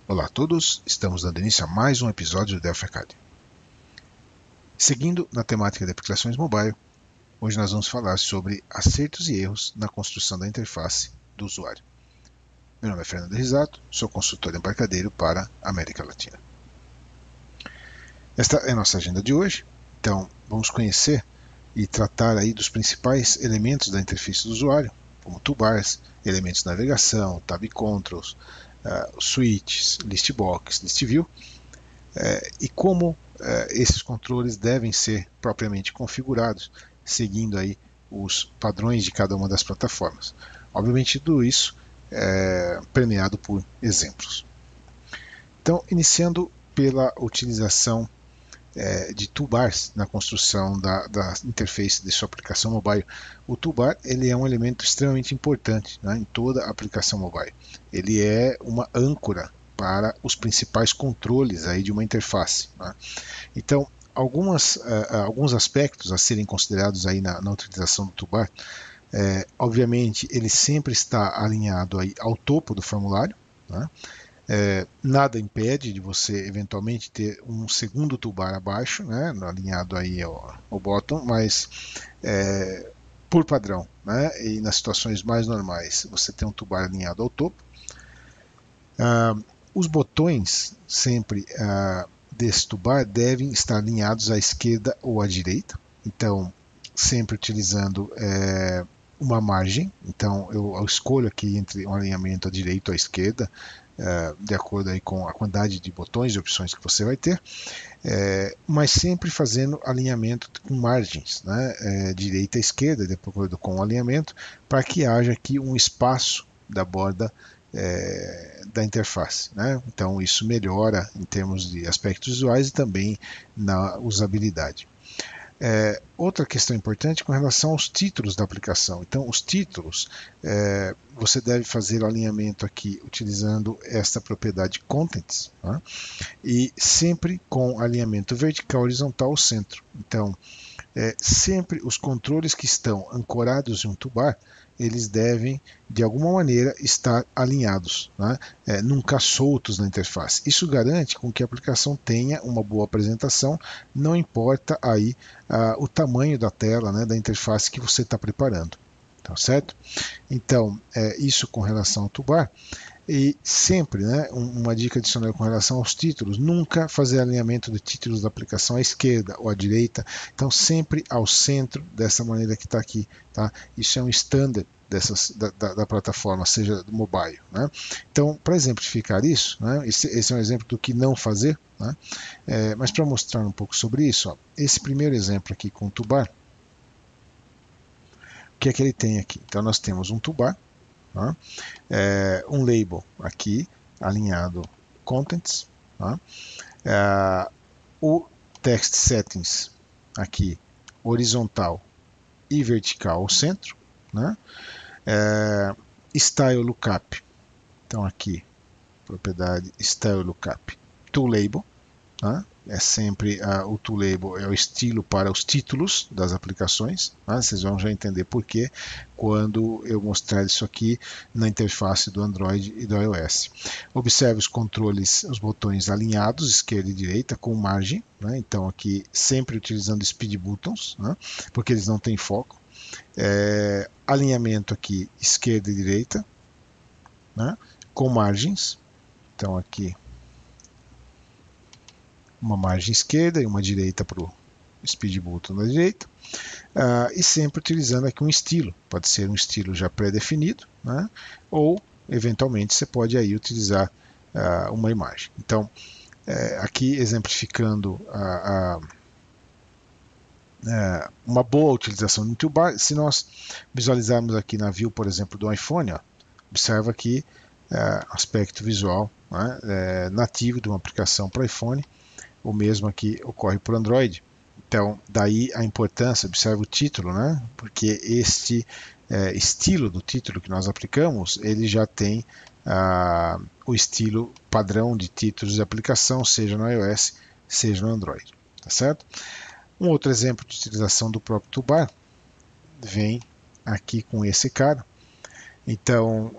Olá a todos, estamos dando início a mais um episódio do Delphi Academy. Seguindo na temática de aplicações mobile, hoje nós vamos falar sobre acertos e erros na construção da interface do usuário. Meu nome é Fernando Risato, sou consultor embarcadeiro para a América Latina. Esta é a nossa agenda de hoje, então vamos conhecer e tratar aí dos principais elementos da interface do usuário, como toolbars, elementos de navegação, tab controls, switches, listbox, listview, e como esses controles devem ser propriamente configurados, seguindo aí os padrões de cada uma das plataformas. Obviamente tudo isso permeado por exemplos. Então, iniciando pela utilização de toolbars na construção da interface de sua aplicação mobile. O toolbar ele é um elemento extremamente importante, né, em toda a aplicação mobile. Ele é uma âncora para os principais controles aí de uma interface, né? Então, alguns aspectos a serem considerados aí na utilização do toolbar, obviamente ele sempre está alinhado aí ao topo do formulário, né? Nada impede de você eventualmente ter um segundo toolbar abaixo, né, alinhado aí ao bottom, mas por padrão, né, e nas situações mais normais, você tem um toolbar alinhado ao topo. Os botões sempre desse toolbar devem estar alinhados à esquerda ou à direita, então sempre utilizando uma margem, então eu escolho aqui entre um alinhamento à direita ou à esquerda, de acordo aí com a quantidade de botões e opções que você vai ter, mas sempre fazendo alinhamento com margens, né, direita e esquerda, de acordo com o alinhamento, para que haja aqui um espaço da borda da interface, né? Então isso melhora em termos de aspectos visuais e também na usabilidade. Outra questão importante com relação aos títulos da aplicação. Então, os títulos, você deve fazer o alinhamento aqui utilizando esta propriedade Contents, né? E sempre com alinhamento vertical e horizontal ao centro. Então, sempre os controles que estão ancorados em um toolbar, eles devem, de alguma maneira, estar alinhados, né? Nunca soltos na interface. Isso garante com que a aplicação tenha uma boa apresentação, não importa aí o tamanho da tela, né, da interface que você está preparando. Tá certo? Então, isso com relação ao toolbar. E sempre, né, uma dica adicional com relação aos títulos, nunca fazer alinhamento de títulos da aplicação à esquerda ou à direita, então sempre ao centro, dessa maneira que está aqui. Tá? Isso é um standard da plataforma, seja do mobile. Né? Então, para exemplificar isso, né, esse é um exemplo do que não fazer, né? Mas para mostrar um pouco sobre isso, ó, esse primeiro exemplo aqui com o toolbar, o que é que ele tem aqui? Então nós temos um toolbar, tá? Um label aqui, alinhado Contents, tá? O Text Settings aqui, horizontal e vertical ao centro, né? Style Lookup, então aqui, propriedade Style Lookup, Tool Label, tá? É sempre o tool label, é o estilo para os títulos das aplicações, tá? Vocês vão já entender por quê quando eu mostrar isso aqui na interface do Android e do iOS. Observe os controles, os botões alinhados, esquerda e direita, com margem, né? Então aqui sempre utilizando speed buttons, né? Porque eles não têm foco. Alinhamento aqui, esquerda e direita, né? Com margens, então aqui uma margem esquerda e uma direita para o speed button na direita, e sempre utilizando aqui um estilo, pode ser um estilo já pré-definido, né? Ou eventualmente você pode aí utilizar uma imagem. Então, aqui exemplificando uma boa utilização do toolbar, se nós visualizarmos aqui na view, por exemplo, do iPhone, ó, observa aqui aspecto visual, né, nativo de uma aplicação para iPhone. O mesmo aqui ocorre para o Android. Então, daí a importância, observa o título, né? Porque este estilo do título que nós aplicamos, ele já tem o estilo padrão de títulos de aplicação, seja no iOS, seja no Android. Tá certo? Um outro exemplo de utilização do próprio toolbar vem aqui com esse cara. Então,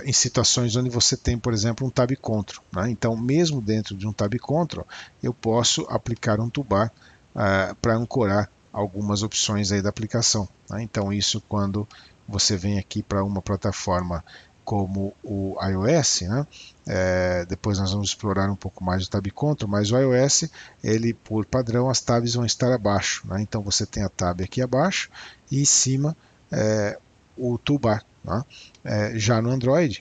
em situações onde você tem, por exemplo, um tab control, né? Então, mesmo dentro de um tab control, eu posso aplicar um toolbar para ancorar algumas opções aí da aplicação, né? Então, isso quando você vem aqui para uma plataforma como o iOS, né? Depois nós vamos explorar um pouco mais o tab control, mas o iOS, ele por padrão, as tabs vão estar abaixo, né? Então você tem a tab aqui abaixo e em cima o toolbar, né? Já no Android,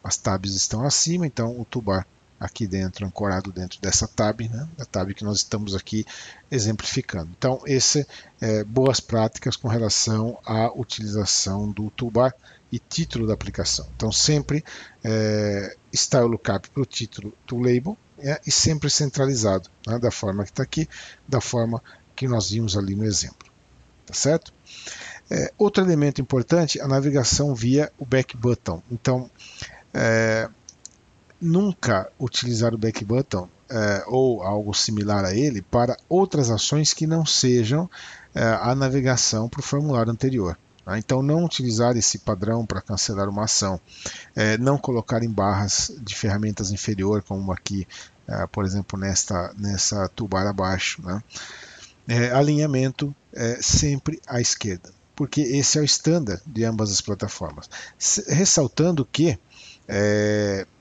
as tabs estão acima, então o toolbar aqui dentro, ancorado dentro dessa tab, né? A tab que nós estamos aqui exemplificando. Então, esse boas práticas com relação à utilização do toolbar e título da aplicação. Então, sempre style lookup para o título do label e sempre centralizado, né? Da forma que está aqui, da forma que nós vimos ali no exemplo. Tá certo? Outro elemento importante, a navegação via o back button. Então, nunca utilizar o back button ou algo similar a ele para outras ações que não sejam a navegação para o formulário anterior. Tá? Então, não utilizar esse padrão para cancelar uma ação, não colocar em barras de ferramentas inferior, como aqui, por exemplo, nessa toolbar abaixo. Né? Alinhamento sempre à esquerda, porque esse é o standard de ambas as plataformas. Ressaltando que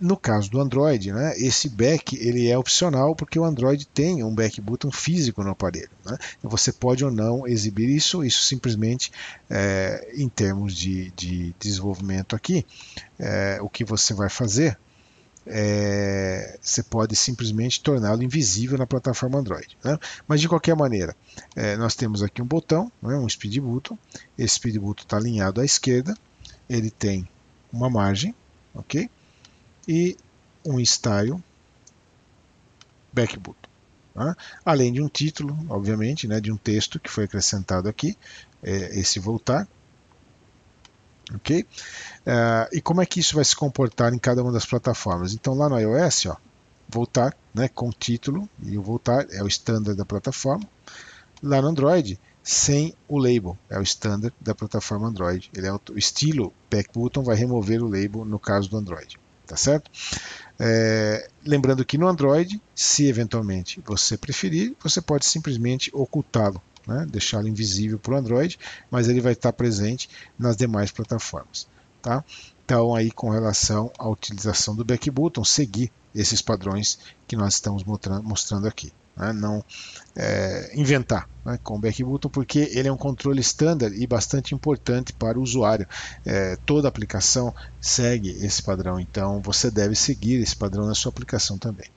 no caso do Android, né, esse back ele é opcional porque o Android tem um back button físico no aparelho. Né? Você pode ou não exibir isso simplesmente em termos de desenvolvimento aqui, o que você vai fazer você pode simplesmente torná-lo invisível na plataforma Android. Né? Mas de qualquer maneira, nós temos aqui um botão, né, um speed button. Esse speed button está alinhado à esquerda, ele tem uma margem, ok? E um style back button. Tá? Além de um título, obviamente, né, de um texto que foi acrescentado aqui, esse voltar. Ok? E como é que isso vai se comportar em cada uma das plataformas? Então lá no iOS, ó, voltar, né, com título, e o voltar é o standard da plataforma. Lá no Android, sem o label, é o standard da plataforma Android. Ele é o estilo back button, vai remover o label no caso do Android. Tá certo? Lembrando que no Android, se eventualmente você preferir, você pode simplesmente ocultá-lo, né? Deixá-lo invisível para o Android, mas ele vai estar presente nas demais plataformas. Tá? Então, aí com relação à utilização do back button, seguir esses padrões que nós estamos mostrando aqui. Né? Não inventar, né, com o back button, porque ele é um controle standard e bastante importante para o usuário. Toda aplicação segue esse padrão, então você deve seguir esse padrão na sua aplicação também.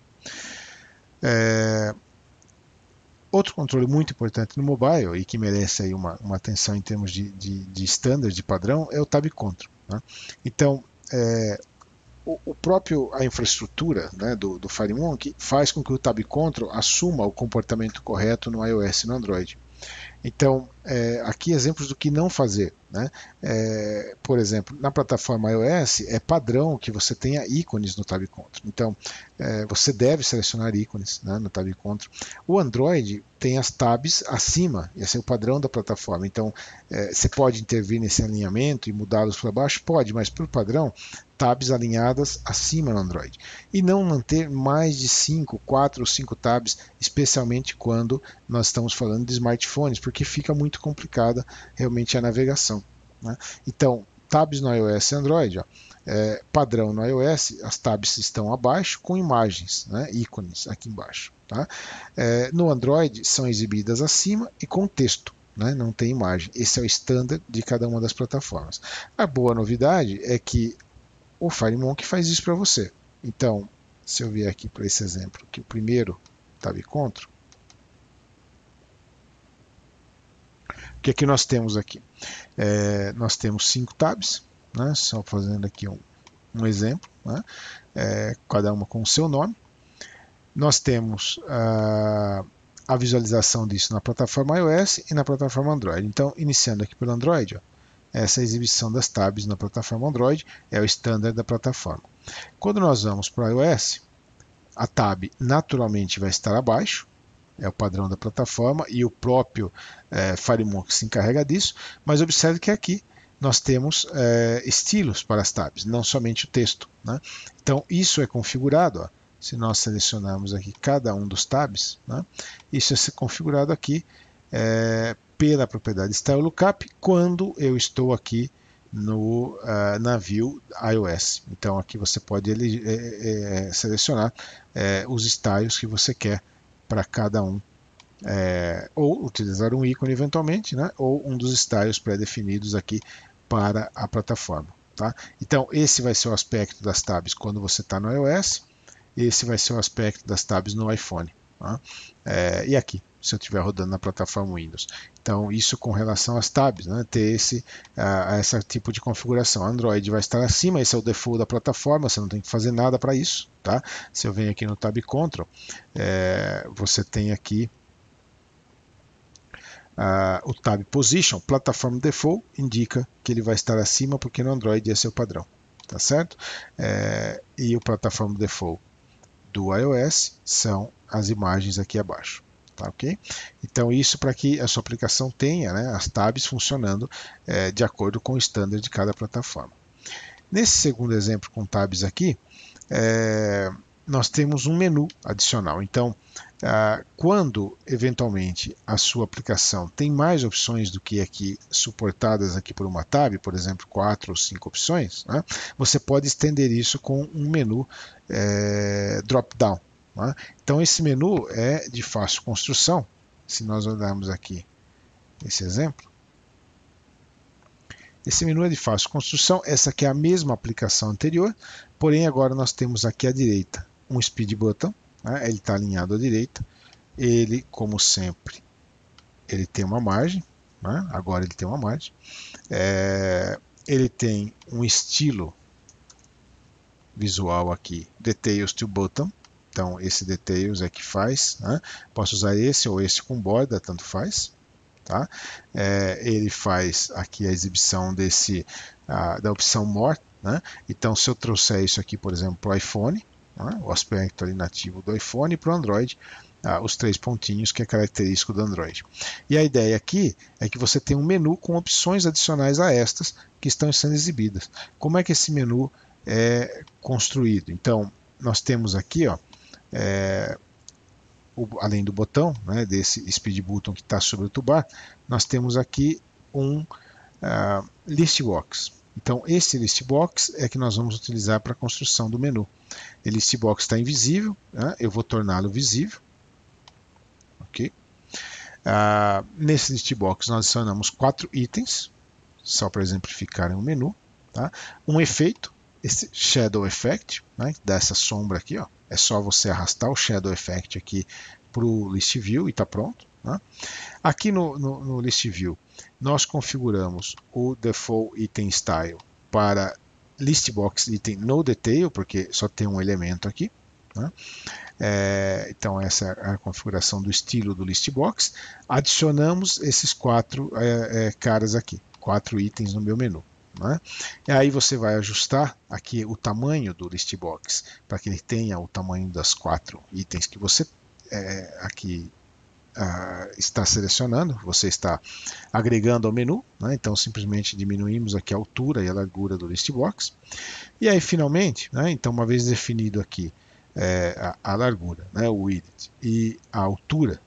Outro controle muito importante no mobile e que merece aí uma atenção em termos de standard, de padrão, é o tab control. Né? Então, a infraestrutura, né, do FireMonkey faz com que o tab control assuma o comportamento correto no iOS e no Android. Então, aqui exemplos do que não fazer. Né? Por exemplo, na plataforma iOS é padrão que você tenha ícones no tab control. Então, você deve selecionar ícones, né, no tab control. O Android tem as tabs acima, esse é o padrão da plataforma. Então, você pode intervir nesse alinhamento e mudá-los para baixo? Pode, mas por padrão, tabs alinhadas acima no Android. E não manter mais de 4 ou 5 tabs, especialmente quando nós estamos falando de smartphones, porque fica muito complicada realmente a navegação. Né? Então, tabs no iOS e Android, ó, padrão no iOS, as tabs estão abaixo com imagens, né, ícones aqui embaixo. Tá? No Android são exibidas acima e com texto. Né? Não tem imagem. Esse é o standard de cada uma das plataformas. A boa novidade é que o FireMonkey faz isso para você. Então, se eu vier aqui para esse exemplo, que o primeiro tab control, o que é que nós temos aqui? Nós temos 5 tabs, né? Só fazendo aqui um exemplo, né? Cada uma com o seu nome. Nós temos a visualização disso na plataforma iOS e na plataforma Android. Então, iniciando aqui pelo Android, ó, essa exibição das tabs na plataforma Android é o standard da plataforma. Quando nós vamos para o iOS, a tab naturalmente vai estar abaixo, é o padrão da plataforma e o próprio FireMonkey se encarrega disso, mas observe que aqui nós temos estilos para as tabs, não somente o texto, né? Então, isso é configurado, ó, se nós selecionarmos aqui cada um dos tabs, né? Isso é configurado aqui pela propriedade Style Lookup quando eu estou aqui na view iOS. Então, aqui você pode selecionar os styles que você quer para cada um. Ou utilizar um ícone eventualmente, né? Ou um dos styles pré-definidos aqui para a plataforma. Tá? Então, esse vai ser o aspecto das tabs quando você está no iOS, esse vai ser o aspecto das tabs no iPhone. Tá? E aqui, se eu estiver rodando na plataforma Windows. Então, isso com relação às tabs, né? Ter esse tipo de configuração. Android vai estar acima, esse é o default da plataforma, você não tem que fazer nada para isso. Tá? Se eu venho aqui no Tab Control, você tem aqui o Tab Position, Platform Default, indica que ele vai estar acima, porque no Android esse é o padrão. Tá certo? E o Platform Default do iOS são as imagens aqui abaixo. Tá, ok? Então, isso para que a sua aplicação tenha, né, as tabs funcionando de acordo com o standard de cada plataforma. Nesse segundo exemplo com tabs aqui, nós temos um menu adicional. Então, quando eventualmente a sua aplicação tem mais opções do que aqui suportadas aqui por uma tab, por exemplo, 4 ou 5 opções, né, você pode estender isso com um menu drop-down. Né? Então, esse menu é de fácil construção. Se nós olharmos aqui esse exemplo, esse menu é de fácil construção. Essa aqui é a mesma aplicação anterior, porém agora nós temos aqui à direita um speed button, né? Ele está alinhado à direita. Ele, como sempre, ele tem uma margem, né? Agora ele tem uma margem. Ele tem um estilo visual aqui, Details to Button. Então, esse Details é que faz. Né? Posso usar esse ou esse com borda, tanto faz. Tá? Ele faz aqui a exibição da opção More. Né? Então, se eu trouxer isso aqui, por exemplo, para o iPhone, né? O aspecto ali nativo do iPhone, e para o Android, os 3 pontinhos, que é característico do Android. E a ideia aqui é que você tem um menu com opções adicionais a estas que estão sendo exibidas. Como é que esse menu é construído? Então, nós temos aqui, ó, além do botão, né, desse Speed Button que está sobre o toolbar, nós temos aqui um List Box. Então, esse List Box é que nós vamos utilizar para a construção do menu. O List Box está invisível, né, eu vou torná-lo visível. Okay? Nesse List Box nós adicionamos 4 itens, só para exemplificar o menu. Tá? Um efeito, esse Shadow Effect, né, que dá essa sombra aqui, ó. É só você arrastar o Shadow Effect aqui para o List View e está pronto. Né? Aqui no List View, nós configuramos o Default Item Style para List Box Item No Detail, porque só tem um elemento aqui. Né? Então, essa é a configuração do estilo do List Box. Adicionamos esses 4 caras aqui, 4 itens no meu menu. Né? E aí você vai ajustar aqui o tamanho do List Box para que ele tenha o tamanho das 4 itens que você aqui está selecionando, você está agregando ao menu. Né? Então simplesmente diminuímos aqui a altura e a largura do List Box. E aí finalmente, né? Então uma vez definido aqui a largura, né? O width e a altura,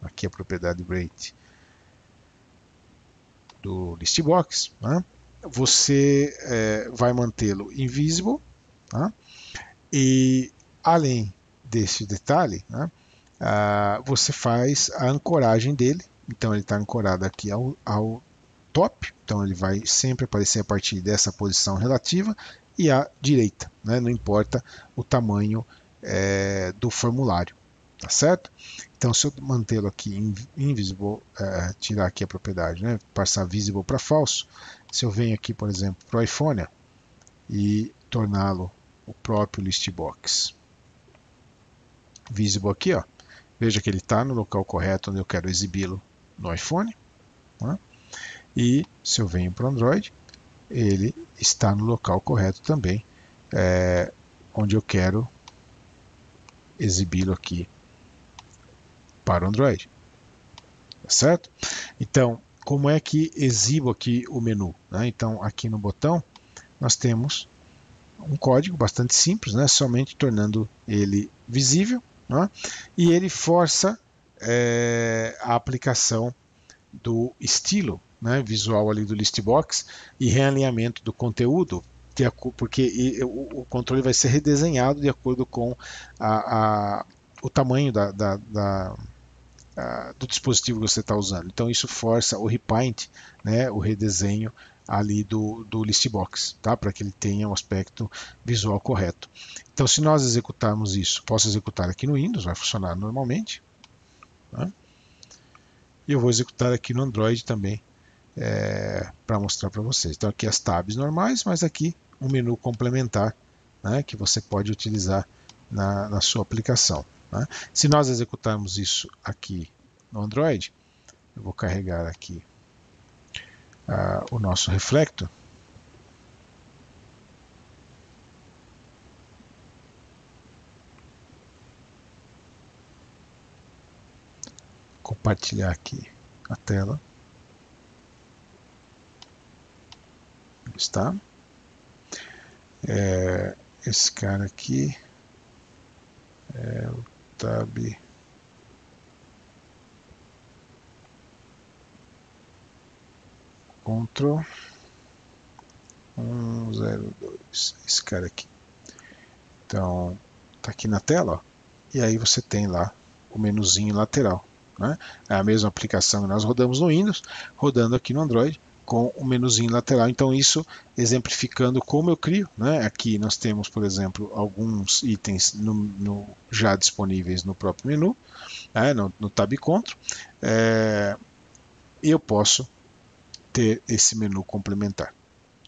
aqui a propriedade rate do List Box, né? Você vai mantê-lo invisible, tá? E além desse detalhe, né, você faz a ancoragem dele. Então ele está ancorado aqui ao top, então ele vai sempre aparecer a partir dessa posição relativa e à direita, né? Não importa o tamanho do formulário, tá certo? Então, se eu mantê-lo aqui invisible, tirar aqui a propriedade, né, passar visible para falso, se eu venho aqui, por exemplo, para o iPhone e torná-lo o próprio List Box visible aqui, ó, veja que ele está no local correto onde eu quero exibi-lo no iPhone. Né? E se eu venho para o Android, ele está no local correto também, onde eu quero exibi-lo aqui para o Android. Tá certo? Então, como é que exibo aqui o menu, né? Então, aqui no botão, nós temos um código bastante simples, né? Somente tornando ele visível, né? E ele força a aplicação do estilo, né, visual ali do listbox e realinhamento do conteúdo, porque o controle vai ser redesenhado de acordo com o tamanho do dispositivo que você está usando. Então isso força o repaint, né, o redesenho ali do listbox, tá? Para que ele tenha um aspecto visual correto. Então se nós executarmos isso, posso executar aqui no Windows, vai funcionar normalmente, né? E eu vou executar aqui no Android também, para mostrar para vocês. Então aqui as tabs normais, mas aqui um menu complementar, né, que você pode utilizar na sua aplicação, né? Se nós executarmos isso aqui no Android, eu vou carregar aqui o nosso Reflector. Compartilhar aqui a tela. Está. Esse cara aqui é o tab Ctrl 102, esse cara aqui. Então, tá aqui na tela, ó, e aí você tem lá o menuzinho lateral, né? É a mesma aplicação que nós rodamos no Windows, rodando aqui no Android com o menuzinho lateral. Então isso exemplificando como eu crio, né? Aqui nós temos, por exemplo, alguns itens já disponíveis no próprio menu, né? no Tab Ctrl, e eu posso ter esse menu complementar,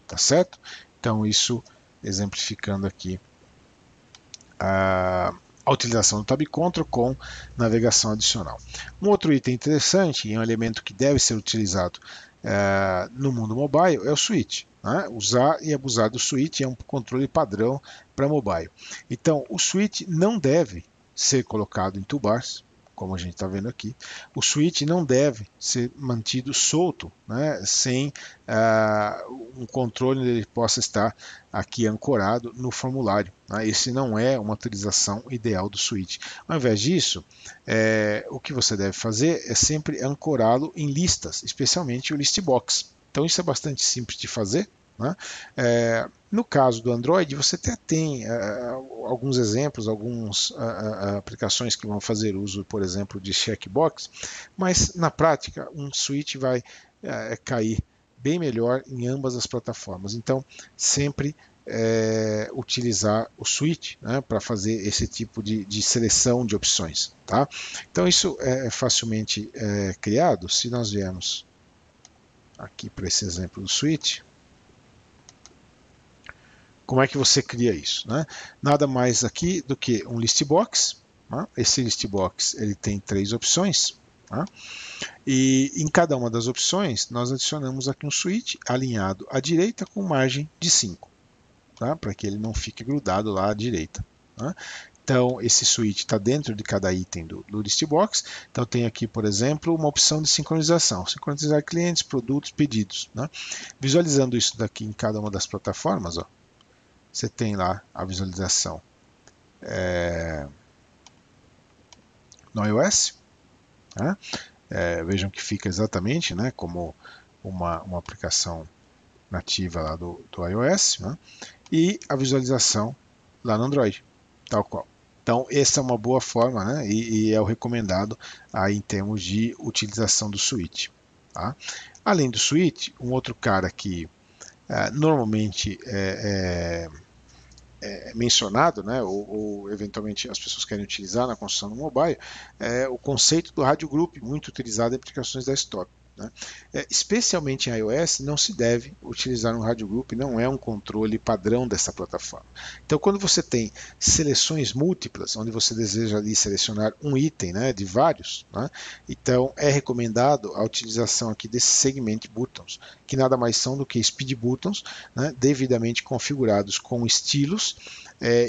tá certo? Então isso exemplificando aqui a utilização do Tab Ctrl com navegação adicional. Um outro item interessante e um elemento que deve ser utilizado no mundo mobile é o switch, né? Usar e abusar do switch é um controle padrão para mobile. Então o switch não deve ser colocado em toolbars, como a gente está vendo aqui. O switch não deve ser mantido solto, né, sem um controle onde ele possa estar aqui ancorado no formulário, né? Esse não é uma utilização ideal do switch. Ao invés disso, o que você deve fazer é sempre ancorá-lo em listas, especialmente o listbox. Então isso é bastante simples de fazer, né? No caso do Android, você até tem alguns exemplos, algumas aplicações que vão fazer uso, por exemplo, de checkbox, mas na prática um switch vai cair bem melhor em ambas as plataformas. Então, sempre utilizar o switch, né, para fazer esse tipo de seleção de opções. Tá? Então, isso é facilmente criado. Se nós viermos aqui para esse exemplo do switch, como é que você cria isso, né? Nada mais aqui do que um listbox, né? Esse listbox ele tem 3 opções, né? E em cada uma das opções nós adicionamos aqui um switch alinhado à direita com margem de 5, tá? Para que ele não fique grudado lá à direita, né? Então esse switch está dentro de cada item do listbox. Então tem aqui, por exemplo, uma opção de sincronização, sincronizar clientes, produtos, pedidos, né? Visualizando isso daqui em cada uma das plataformas, ó, você tem lá a visualização no iOS, né? Vejam que fica exatamente, né, como uma aplicação nativa lá do iOS, né? E a visualização lá no Android, tal qual. Então essa é uma boa forma, né, e é o recomendado aí em termos de utilização do switch. Tá? Além do switch, um outro cara que normalmente é mencionado, né, ou eventualmente as pessoas querem utilizar na construção do mobile, é o conceito do rádio group, muito utilizado em aplicações desktop, né? Especialmente em iOS, não se deve utilizar um rádio group, não é um controle padrão dessa plataforma. Então, quando você tem seleções múltiplas, onde você deseja ali selecionar um item, né, de vários, né, então é recomendado a utilização aqui desse segment buttons, que nada mais são do que speed buttons, né, devidamente configurados com estilos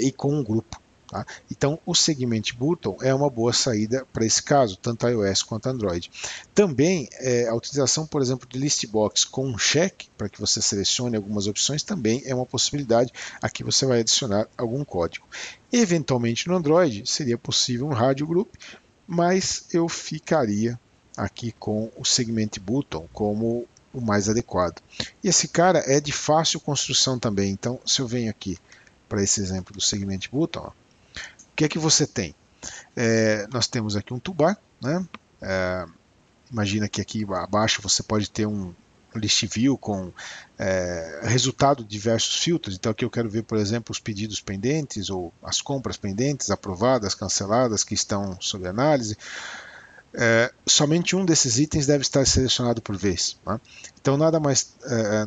e com um grupo. Tá? Então, o Segment Button é uma boa saída para esse caso, tanto iOS quanto Android. Também, a utilização, por exemplo, de Listbox com um check, para que você selecione algumas opções, também é uma possibilidade. Aqui você vai adicionar algum código. Eventualmente, no Android, seria possível um Radio Group, mas eu ficaria aqui com o Segment Button como o mais adequado. E esse cara é de fácil construção também. Então, se eu venho aqui para esse exemplo do Segment Button, ó, o que é que você tem? Nós temos aqui um toolbar, né? Imagina que aqui abaixo você pode ter um list view com resultado de diversos filtros. Então aqui eu quero ver, por exemplo, os pedidos pendentes ou as compras pendentes, aprovadas, canceladas, que estão sob análise. Somente um desses itens deve estar selecionado por vez. Né? Então nada mais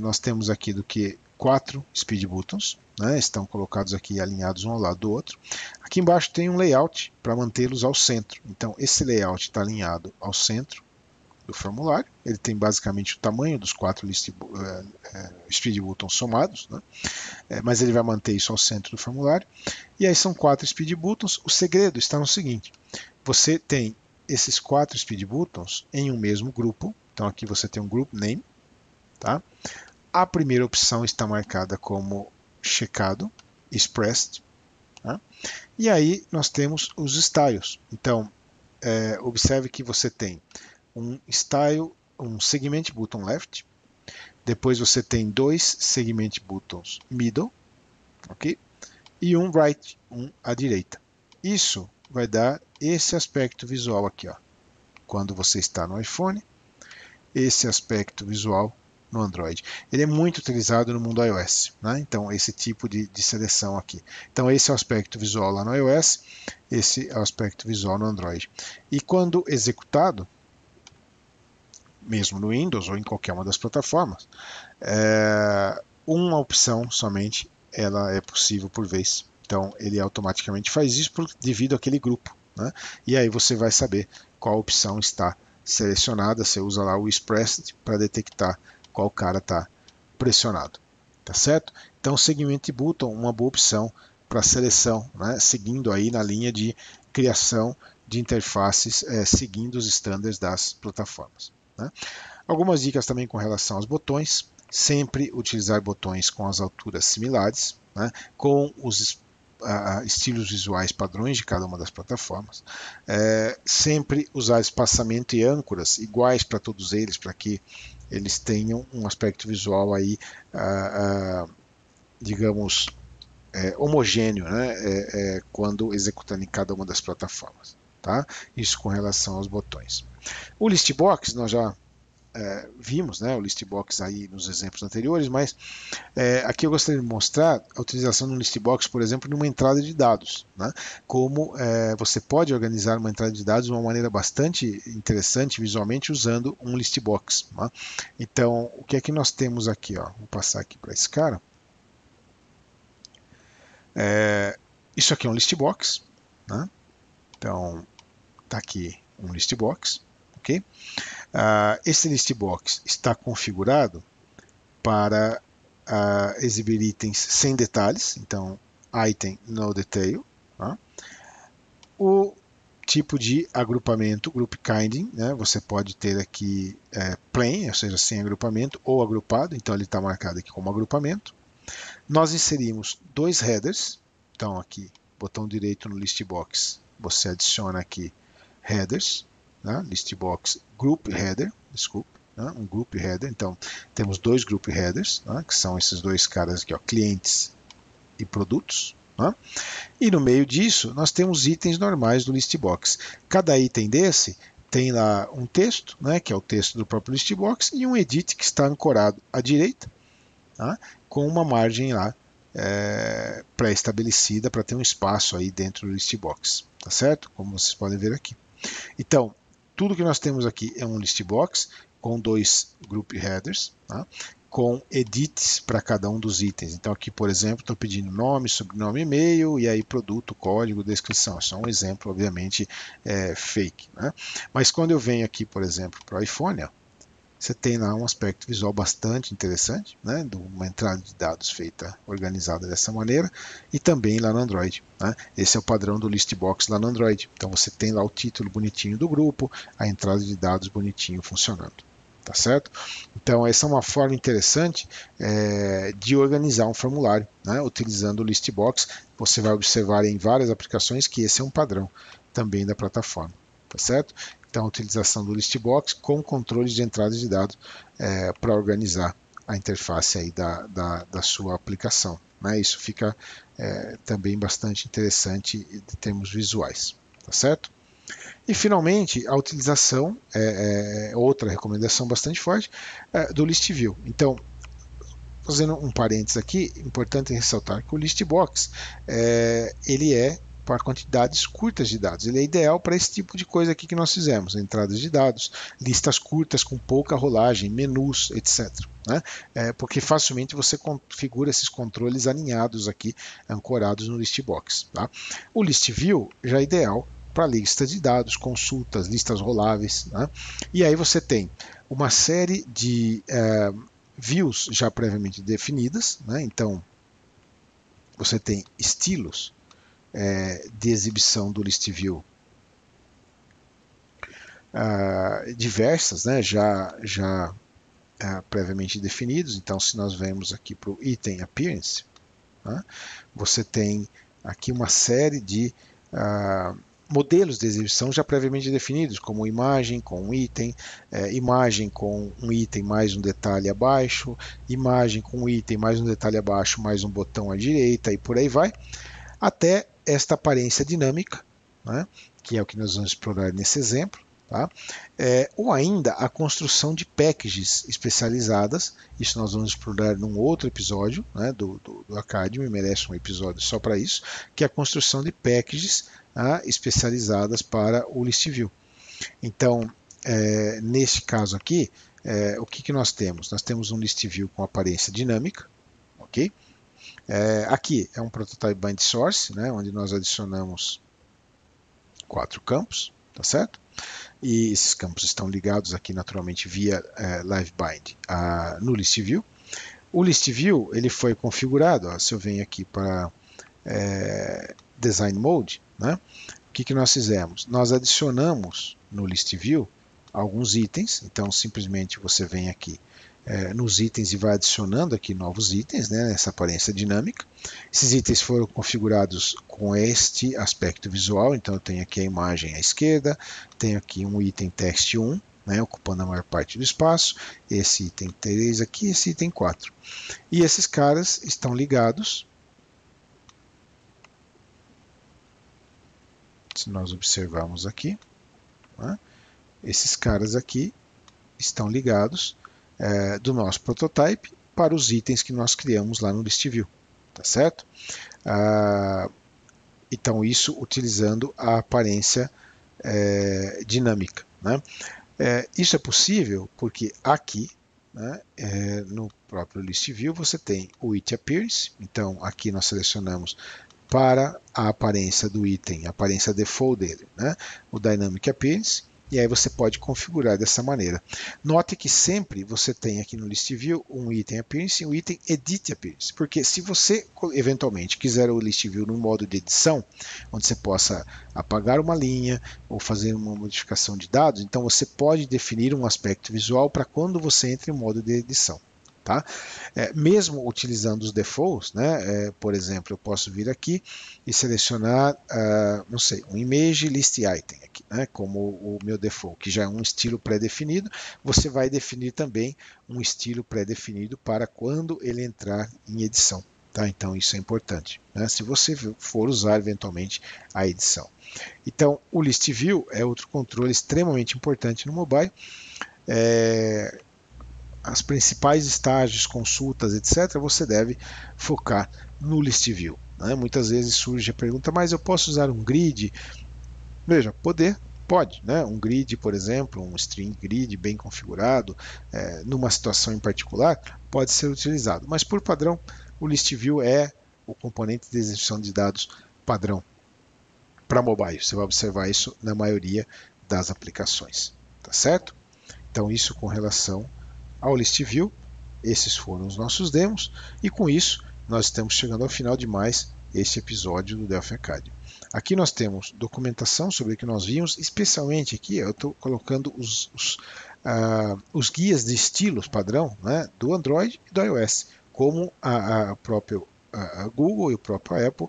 nós temos aqui do que 4 speed buttons, né? Estão colocados aqui alinhados um ao lado do outro. Aqui embaixo tem um layout para mantê-los ao centro. Então esse layout está alinhado ao centro do formulário. Ele tem basicamente o tamanho dos 4 speed buttons somados, né? Mas ele vai manter isso ao centro do formulário. E aí são 4 speed buttons. O segredo está no seguinte: você tem esses 4 speed buttons em um mesmo grupo. Então aqui você tem um group name, tá? A primeira opção está marcada como checado, expressed, tá? E aí nós temos os styles. Então observe que você tem um style, um segment button left, depois você tem 2 segment buttons middle, ok? E um right, um à direita. Isso vai dar esse aspecto visual aqui, ó. Quando você está no iPhone, esse aspecto visual no Android. Ele é muito utilizado no mundo iOS, né? Então esse tipo de seleção aqui. Então esse é o aspecto visual lá no iOS, esse é o aspecto visual no Android. E quando executado, mesmo no Windows ou em qualquer uma das plataformas, uma opção somente ela é possível por vez. Então ele automaticamente faz isso devido àquele grupo, né? E aí você vai saber qual opção está selecionada. Você usa lá o Expressed para detectar qual cara está pressionado, tá certo? Então Segment Button, uma boa opção para seleção, né? Seguindo aí na linha de criação de interfaces, seguindo os estándares das plataformas, né? Algumas dicas também com relação aos botões: sempre utilizar botões com as alturas similares, né? Com os estilos visuais padrões de cada uma das plataformas. Sempre usar espaçamento e âncoras iguais para todos eles, para que eles tenham um aspecto visual aí, digamos, homogêneo, né? Quando executando em cada uma das plataformas. Tá? Isso com relação aos botões. O Listbox nós já vimos, né, o Listbox aí nos exemplos anteriores, mas aqui eu gostaria de mostrar a utilização do Listbox, por exemplo, numa entrada de dados, né? Como você pode organizar uma entrada de dados de uma maneira bastante interessante visualmente usando um Listbox, né? Então, o que é que nós temos aqui? Ó? Vou passar aqui para esse cara. Isso aqui é um Listbox, né? Então, está aqui um Listbox, ok? Esse Listbox está configurado para exibir itens sem detalhes, então item no detail. Tá? O tipo de agrupamento, group kinding, né? Você pode ter aqui plain, ou seja, sem agrupamento, ou agrupado, então ele está marcado aqui como agrupamento. Nós inserimos 2 headers, então aqui, botão direito no Listbox, você adiciona aqui headers, né? Listbox Group Header, desculpe, né? Um Group Header. Então temos 2 Group Headers, né? Que são esses 2 caras aqui, ó, clientes e produtos, né? E no meio disso nós temos itens normais do Listbox. Cada item desse tem lá um texto, né? Que é o texto do próprio Listbox, e um edit que está ancorado à direita, tá? Com uma margem lá pré-estabelecida para ter um espaço aí dentro do Listbox, tá certo? Como vocês podem ver aqui. Então, tudo que nós temos aqui é um Listbox com 2 group headers, tá? Com edits para cada um dos itens. Então aqui, por exemplo, estou pedindo nome, sobrenome, e-mail, e aí produto, código, descrição. É só um exemplo, obviamente, fake, né? Mas quando eu venho aqui, por exemplo, para o iPhone, ó, você tem lá um aspecto visual bastante interessante, né, de uma entrada de dados feita, organizada dessa maneira, e também lá no Android. Né? Esse é o padrão do Listbox lá no Android. Então você tem lá o título bonitinho do grupo, a entrada de dados bonitinho funcionando. Tá certo? Então essa é uma forma interessante de organizar um formulário, né, utilizando o Listbox. Você vai observar em várias aplicações que esse é um padrão também da plataforma. Tá certo? Então, a utilização do Listbox com controles de entrada de dados para organizar a interface aí da sua aplicação. Né? Isso fica também bastante interessante em termos visuais. Tá certo? E, finalmente, a utilização, outra recomendação bastante forte, do List View. Então, fazendo um parênteses aqui, importante ressaltar que o Listbox ele é para quantidades curtas de dados. Ele é ideal para esse tipo de coisa aqui que nós fizemos, entradas de dados, listas curtas com pouca rolagem, menus, etc. Né? Porque facilmente você configura esses controles alinhados aqui, ancorados no Listbox. Tá? O List View já é ideal para listas de dados, consultas, listas roláveis. Né? E aí você tem uma série de views já previamente definidas. Né? Então, você tem estilos de exibição do List View diversas, né, já previamente definidos. Então, se nós vemos aqui para o Item Appearance, né, você tem aqui uma série de modelos de exibição já previamente definidos, como imagem com um item, imagem com um item mais um detalhe abaixo, imagem com um item mais um detalhe abaixo, mais um botão à direita e por aí vai, até esta aparência dinâmica, né, que é o que nós vamos explorar nesse exemplo, tá? Ou ainda a construção de packages especializadas, isso nós vamos explorar num outro episódio, né, do Academy, merece um episódio só para isso, que é a construção de packages especializadas para o List View. Então, neste caso aqui, o que nós temos? Nós temos um List View com aparência dinâmica, ok? Aqui é um prototype bind source, né, onde nós adicionamos 4 campos, tá certo? E esses campos estão ligados aqui naturalmente via live bind no list view. O list view ele foi configurado, se eu venho aqui para design mode, né, o que nós fizemos? Nós adicionamos no list view alguns itens, então simplesmente você vem aqui nos itens e vai adicionando aqui novos itens, né, nessa aparência dinâmica. Esses itens foram configurados com este aspecto visual, então eu tenho aqui a imagem à esquerda, tenho aqui um item text 1, né, ocupando a maior parte do espaço, esse item 3 aqui, esse item 4. E esses caras estão ligados, se nós observarmos aqui, né, esses caras aqui estão ligados do nosso prototype para os itens que nós criamos lá no list view, tá certo? Então isso utilizando a aparência dinâmica, né? Isso é possível porque aqui, né, no próprio list view você tem o It Appearance, então aqui nós selecionamos para a aparência do item, a aparência default dele, né, o Dynamic Appearance, e aí você pode configurar dessa maneira. Note que sempre você tem aqui no List View um item Appearance e um item Edit Appearance, porque se você eventualmente quiser o List View no modo de edição, onde você possa apagar uma linha ou fazer uma modificação de dados, então você pode definir um aspecto visual para quando você entra em modo de edição. Tá? Mesmo utilizando os defaults, né, por exemplo, eu posso vir aqui e selecionar, não sei, um image list item aqui, né, como o meu default, que já é um estilo pré-definido. Você vai definir também um estilo pré-definido para quando ele entrar em edição. Tá? Então isso é importante, né, se você for usar eventualmente a edição. Então o list view é outro controle extremamente importante no mobile. As principais estágios, consultas, etc., você deve focar no list view. Né? Muitas vezes surge a pergunta, mas eu posso usar um grid? Veja, pode. Né? Um grid, por exemplo, um string grid bem configurado, numa situação em particular, pode ser utilizado. Mas por padrão, o list view é o componente de execução de dados padrão para mobile. Você vai observar isso na maioria das aplicações. Tá certo? Então isso com relação ao List View. Esses foram os nossos demos, e com isso nós estamos chegando ao final de mais esse episódio do Delphi Academy. Aqui nós temos documentação sobre o que nós vimos, especialmente aqui eu estou colocando os guias de estilos padrão, né, do Android e do iOS, como a própria Google e o próprio Apple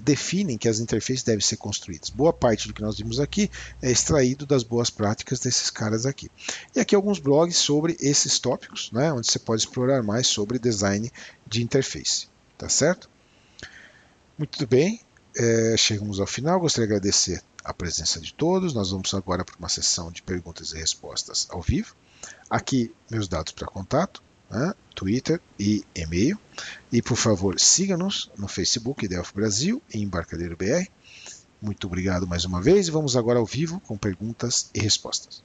definem que as interfaces devem ser construídas. Boa parte do que nós vimos aqui é extraído das boas práticas desses caras aqui. E aqui alguns blogs sobre esses tópicos, né, onde você pode explorar mais sobre design de interface. Tá certo? Muito bem, chegamos ao final. Gostaria de agradecer a presença de todos. Nós vamos agora para uma sessão de perguntas e respostas ao vivo. Aqui meus dados para contato, né? Twitter e e-mail. E por favor, siga-nos no Facebook Delphi Brasil e Embarcadero BR. Muito obrigado mais uma vez e vamos agora ao vivo com perguntas e respostas.